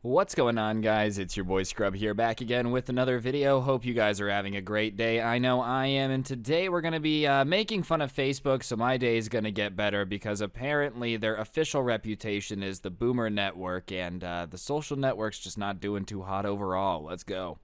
What's going on, guys? It's your boy Scrub here, back again with another video. Hope you guys are having a great day. I know I am, and today we're going to be making fun of Facebook, so my day is going to get better because apparently their official reputation is the Boomer Network, and the social network's just not doing too hot overall. Let's go.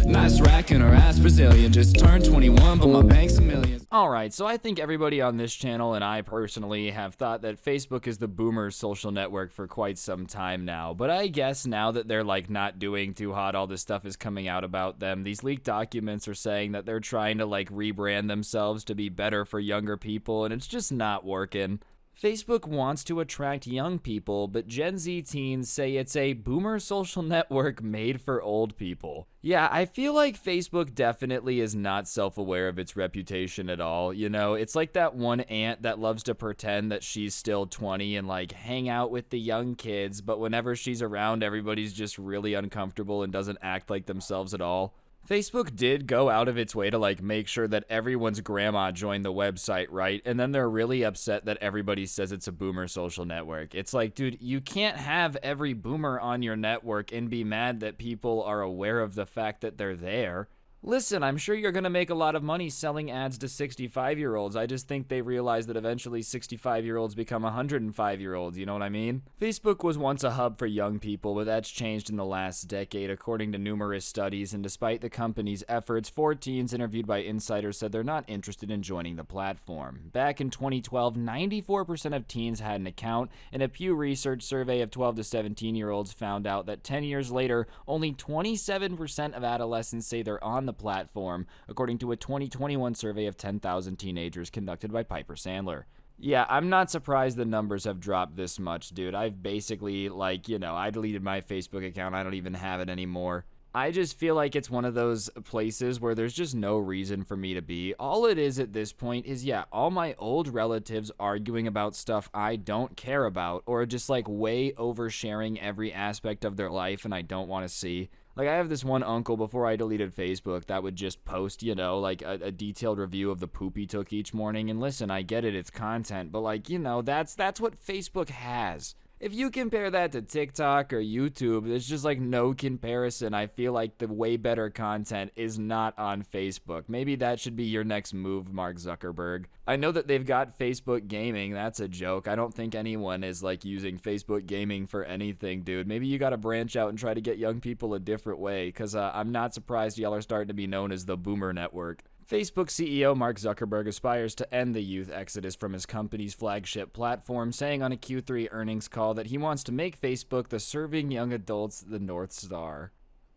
Nice rack and her ass Brazilian, just turned 21, but my bank's a million. Alright, so I think everybody on this channel and I personally have thought that Facebook is the Boomer social network for quite some time now, but I guess now that they're like not doing too hot, all this stuff is coming out about them. These leaked documents are saying that they're trying to like rebrand themselves to be better for younger people, and it's just not working. Facebook wants to attract young people, but Gen Z teens say it's a boomer social network made for old people. Yeah, I feel like Facebook definitely is not self-aware of its reputation at all. You know, it's like that one aunt that loves to pretend that she's still 20 and like hang out with the young kids, but whenever she's around, everybody's just really uncomfortable and doesn't act like themselves at all. Facebook did go out of its way to like make sure that everyone's grandma joined the website, right? And then they're really upset that everybody says it's a boomer social network. It's like, dude, you can't have every boomer on your network and be mad that people are aware of the fact that they're there. Listen, I'm sure you're going to make a lot of money selling ads to 65-year-olds. I just think they realize that eventually 65-year-olds become 105-year-olds, you know what I mean? Facebook was once a hub for young people, but that's changed in the last decade, according to numerous studies, and despite the company's efforts, 4 teens interviewed by insiders said they're not interested in joining the platform. Back in 2012, 94% of teens had an account, and a Pew Research survey of 12 to 17-year-olds found out that 10 years later, only 27% of adolescents say they're on the platform, according to a 2021 survey of 10,000 teenagers conducted by Piper Sandler. Yeah, I'm not surprised the numbers have dropped this much, dude. I've basically, like, you know, I deleted my Facebook account. I don't even have it anymore. I just feel like it's one of those places where there's just no reason for me to be. All it is at this point is, yeah, all my old relatives arguing about stuff I don't care about, or just like way oversharing every aspect of their life and I don't want to see. Like, I have this one uncle before I deleted Facebook that would just post, you know, like a detailed review of the poop he took each morning. And listen, I get it, it's content, but like, you know, that's what Facebook has. If you compare that to TikTok or YouTube, there's just like no comparison. I feel like the way better content is not on Facebook. Maybe that should be your next move, Mark Zuckerberg. I know that they've got Facebook gaming. That's a joke. I don't think anyone is like using Facebook gaming for anything, dude. Maybe you gotta branch out and try to get young people a different way, because I'm not surprised y'all are starting to be known as the Boomer Network. Facebook CEO Mark Zuckerberg aspires to end the youth exodus from his company's flagship platform, saying on a Q3 earnings call that he wants to make Facebook the serving young adults the North Star.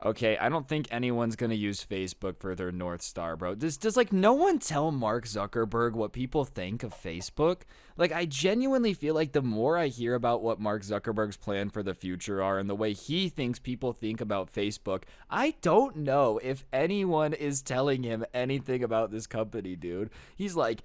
Okay, I don't think anyone's gonna use Facebook for their North Star, bro. Does like no one tell Mark Zuckerberg what people think of Facebook? Like, I genuinely feel like the more I hear about what Mark Zuckerberg's plan for the future are and the way he thinks people think about Facebook, I don't know if anyone is telling him anything about this company, dude. He's like,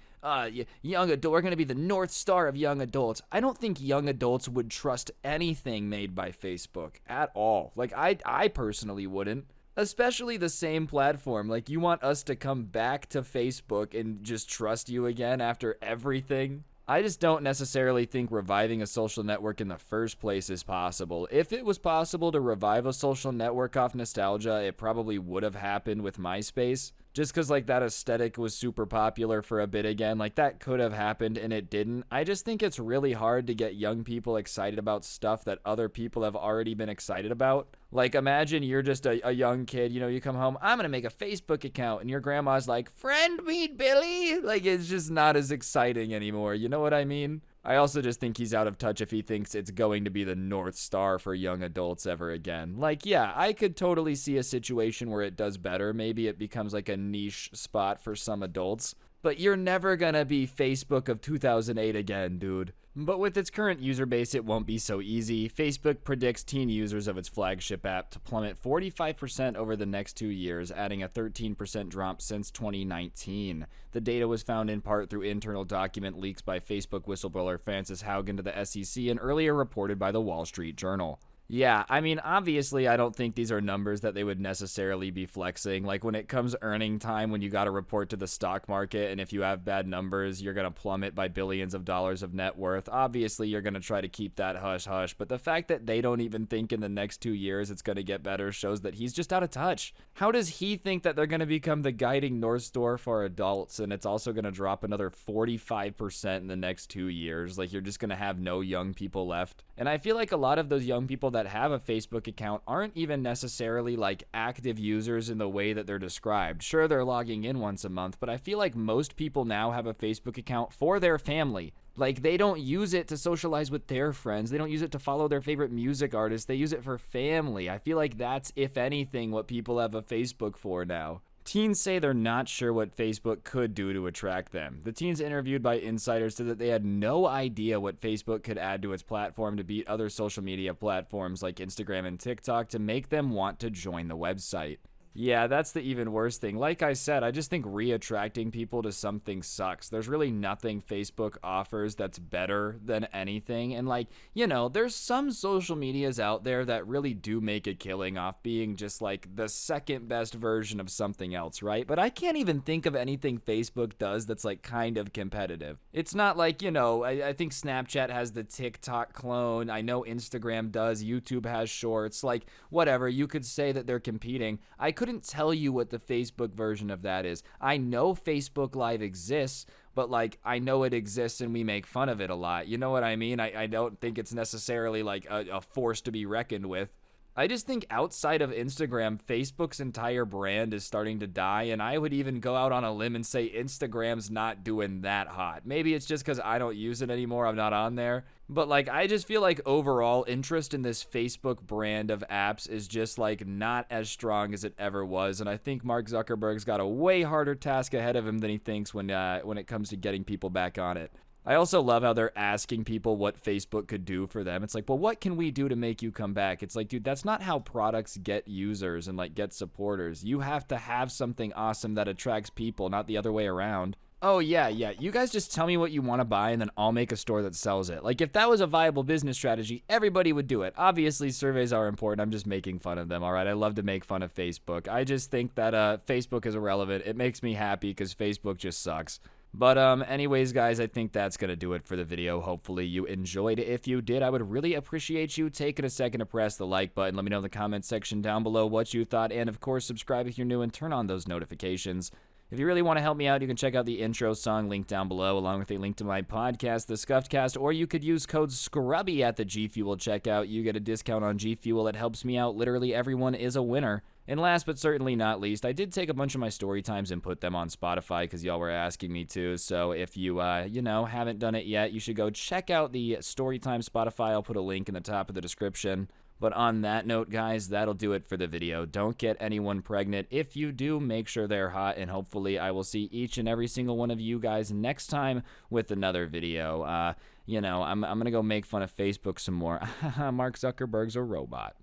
young adult, we're gonna be the North Star of young adults. I don't think young adults would trust anything made by Facebook at all. Like, I personally wouldn't. Especially the same platform. Like, you want us to come back to Facebook and just trust you again after everything? I just don't necessarily think reviving a social network in the first place is possible. If it was possible to revive a social network off nostalgia, it probably would have happened with MySpace. Just because, like, that aesthetic was super popular for a bit again, like, that could have happened and it didn't. I just think it's really hard to get young people excited about stuff that other people have already been excited about. Like, imagine you're just a young kid, you know, you come home, I'm gonna make a Facebook account, and your grandma's like, friend me, Billy? Like, it's just not as exciting anymore, you know what I mean? I also just think he's out of touch if he thinks it's going to be the North Star for young adults ever again. Like, yeah, I could totally see a situation where it does better. Maybe it becomes like a niche spot for some adults. But you're never gonna be Facebook of 2008 again, dude. But with its current user base, it won't be so easy. Facebook predicts teen users of its flagship app to plummet 45% over the next 2 years, adding a 13% drop since 2019. The data was found in part through internal document leaks by Facebook whistleblower Frances Haugen to the SEC and earlier reported by the Wall Street Journal. Yeah, I mean, obviously, I don't think these are numbers that they would necessarily be flexing. Like, when it comes earning time, when you got to report to the stock market, and if you have bad numbers, you're going to plummet by billions of dollars of net worth. Obviously, you're going to try to keep that hush hush. But the fact that they don't even think in the next 2 years it's going to get better shows that he's just out of touch. How does he think that they're going to become the guiding North Star for adults, and it's also going to drop another 45% in the next 2 years? Like, you're just going to have no young people left. And I feel like a lot of those young people that have a Facebook account aren't even necessarily like active users in the way that they're described. Sure, they're logging in once a month, but I feel like most people now have a Facebook account for their family. Like, they don't use it to socialize with their friends. They don't use it to follow their favorite music artists. They use it for family. I feel like that's, if anything, what people have a Facebook for now. Teens say they're not sure what Facebook could do to attract them. The teens interviewed by insiders said that they had no idea what Facebook could add to its platform to beat other social media platforms like Instagram and TikTok to make them want to join the website. Yeah, that's the even worse thing. Like I said, I just think re-attracting people to something sucks. There's really nothing Facebook offers that's better than anything. And like, there's some social medias out there that really do make a killing off being just like the second best version of something else, right? But I can't even think of anything Facebook does that's like kind of competitive. It's not like, I think Snapchat has the TikTok clone. I know Instagram does. YouTube has shorts. Like, whatever. You could say that they're competing. I couldn't tell you what the Facebook version of that is. I know Facebook Live exists, but like, I know it exists and we make fun of it a lot. You know what I mean? I don't think it's necessarily like a force to be reckoned with. I just think outside of Instagram, Facebook's entire brand is starting to die, and I would even go out on a limb and say Instagram's not doing that hot. Maybe it's just because I don't use it anymore, I'm not on there. But like, I just feel like overall interest in this Facebook brand of apps is just like not as strong as it ever was, and I think Mark Zuckerberg's got a way harder task ahead of him than he thinks when it comes to getting people back on it. I also love how they're asking people what Facebook could do for them. It's like, well, what can we do to make you come back? It's like, dude, that's not how products get users and like get supporters. You have to have something awesome that attracts people, not the other way around. Oh, yeah. You guys just tell me what you want to buy and then I'll make a store that sells it. Like, if that was a viable business strategy, everybody would do it. Obviously, surveys are important. I'm just making fun of them, all right? I love to make fun of Facebook. I just think that Facebook is irrelevant. It makes me happy because Facebook just sucks. But anyways, guys, I think that's going to do it for the video. Hopefully you enjoyed it. If you did, I would really appreciate you taking a second to press the like button. Let me know in the comments section down below what you thought. And, of course, subscribe if you're new and turn on those notifications. If you really want to help me out, you can check out the intro song linked down below, along with a link to my podcast, The Scuffed Cast, or you could use code Scrubae at the G Fuel checkout. You get a discount on G Fuel. It helps me out. Literally everyone is a winner. And last but certainly not least, I did take a bunch of my story times and put them on Spotify because y'all were asking me to. So if you, haven't done it yet, you should go check out the Storytime Spotify. I'll put a link in the top of the description. But on that note, guys, that'll do it for the video. Don't get anyone pregnant. If you do, make sure they're hot, and hopefully I will see each and every single one of you guys next time with another video. I'm going to go make fun of Facebook some more. Mark Zuckerberg's a robot.